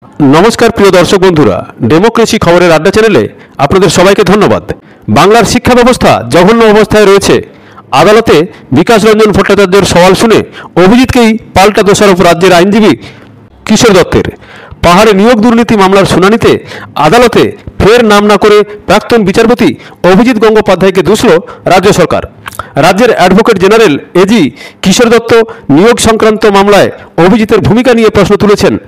नमस्कार प्रिय दर्शक बंधुरा डेमोक्रेसी खबरेर आड्डा चैनेले आपनादेर सबाइके धन्यवाद। बांगलार शिक्षा व्यवस्था जघन्य अवस्थाय रयेछे। आदालते विकास रंजन भट्टाचार्येर सवाल शुने अभिजितकेई पाल्टा दोषारोप राज्येर आईनजीबी किशोर दत्तेर। पाहाड़े नियोग दुर्नीति मामलार शुनानीते आदालते फेर नाम ना करे प्राक्तन विचारपति अभिजित गंगोपाध्यायके दुषल राज्य सरकार। राज्येर एडभोकेट जेनारेल एजी किशोर दत्त नियोग संक्रांत मामलाय अभिजितेर भूमिका निये प्रश्न तुलेछेन।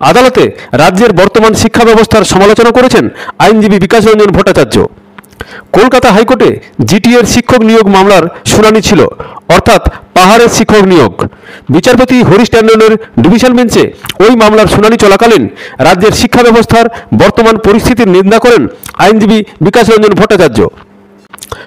आदालते राज्येर बर्तमान शिक्षा व्यवस्थार समालोचना करेছেন आईनजीबी विकास रंजन भट्टाचार्य। कलकाता हाईकोर्टे जीटीएर शिक्षक नियोग मामलार शुनानी छिल, अर्थात पाहाड़ेर शिक्षक नियोग। विचारपति हरीश टैंडनेर डिविशन बेंचे ओई मामलार शुनानी चलाकालीन राज्येर शिक्षा व्यवस्थार बर्तमान परिस्थितिर निंदा करें आईनजीबी विकास रंजन भट्टाचार्य।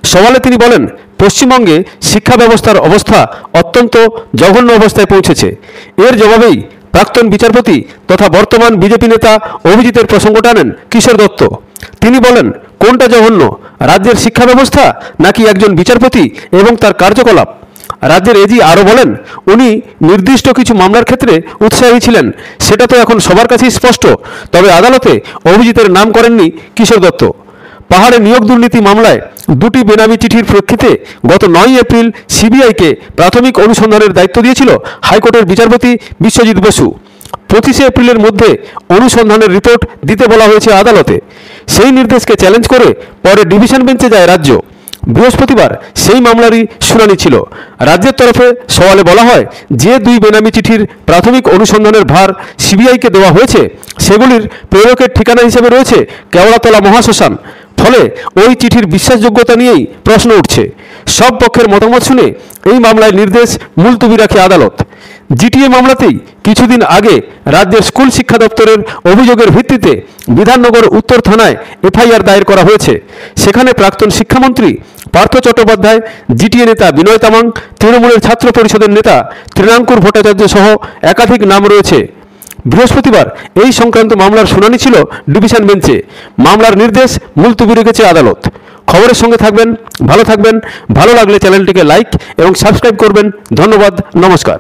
सवाले तिनि बोलेन, पश्चिमबंगे शिक्षा व्यवस्थार अवस्था अत्यंत जघन्य अवस्थाय पौंछेছে। एर जवाबेई प्राक्तन विचारपति तथा बर्तमान बीजेपी नेता अभिजितेर प्रसंग टानेन किशोर दत्त। तिनि बोलेन, कोनटा जघन्य, राज्येर शिक्षा व्यवस्था नाकि एकजन विचारपति एवं तार कार्यकलाप। राज्येर एजी आरो बोलेन, उनी निर्दिष्ट किछु मामलार क्षेत्रे उत्साही छिलेन, सेटा तो एखन सबार काछेई स्पष्ट। तबे आदालते अभिजितेर नाम करेननि किशोर दत्त। पाहाड़े नियोग दुर्नीति मामलाय दुटी बेनामी चिठिर प्रेक्षिते गत 9 एप्रिल सीबीआई के प्राथमिक अनुसंधानेर दायित्व दिएछिल हाईकोर्टेर विचारपति विश्वजित बसु। 25 एप्रिलेर मध्य अनुसंधानेर रिपोर्ट दिते बला हयेछे आदालते। सेई निर्देशके चैलेंज करे परे डिविशन बेंचे যায় राज्य। बृहस्पतिवार सेई मामलारই শুনানি ছিল। राज्येर तरफे सवाले बला हय जे दुई बेनामी चिठिर प्राथमिक अनुसंधानेर भार सीबीआई के देওয়া হয়েছে সেগুলির প্রেরকের ঠিকানা হিসেবে রয়েছে কেওড়াতলা মহাশ্মশান। ফলে ওই চিঠির বিশ্বাসযোগ্যতা নিয়েই প্রশ্ন উঠছে। সব পক্ষের মতামত শুনে এই মামলায় নির্দেশ মুলতবি রাখে আদালত। জিটিএ মামলাতেই কিছুদিন আগে রাজ্যের স্কুল শিক্ষা দপ্তরের অভিযোগের ভিত্তিতে বিধাননগর উত্তর থানায় এফআইআর দায়ের করা হয়েছে। সেখানে প্রাক্তন শিক্ষামন্ত্রী পার্থ চট্টোপাধ্যায়, জিটিএ নেতা বিনয় তামাং, তৃণমূলের ছাত্র পরিষদের নেতা তৃণাঙ্কুর ভট্টাচার্য সহ একাধিক নাম রয়েছে। বৃহস্পতিবার এই সংক্রান্ত মামলার শুনানি ছিল ডিভিশন বেঞ্চে। মামলার নির্দেশ মুলতবি রেখেছে আদালত। খবরের সঙ্গে থাকবেন, ভালো থাকবেন। ভালো লাগলে চ্যানেলটিকে লাইক এবং সাবস্ক্রাইব করবেন। ধন্যবাদ, নমস্কার।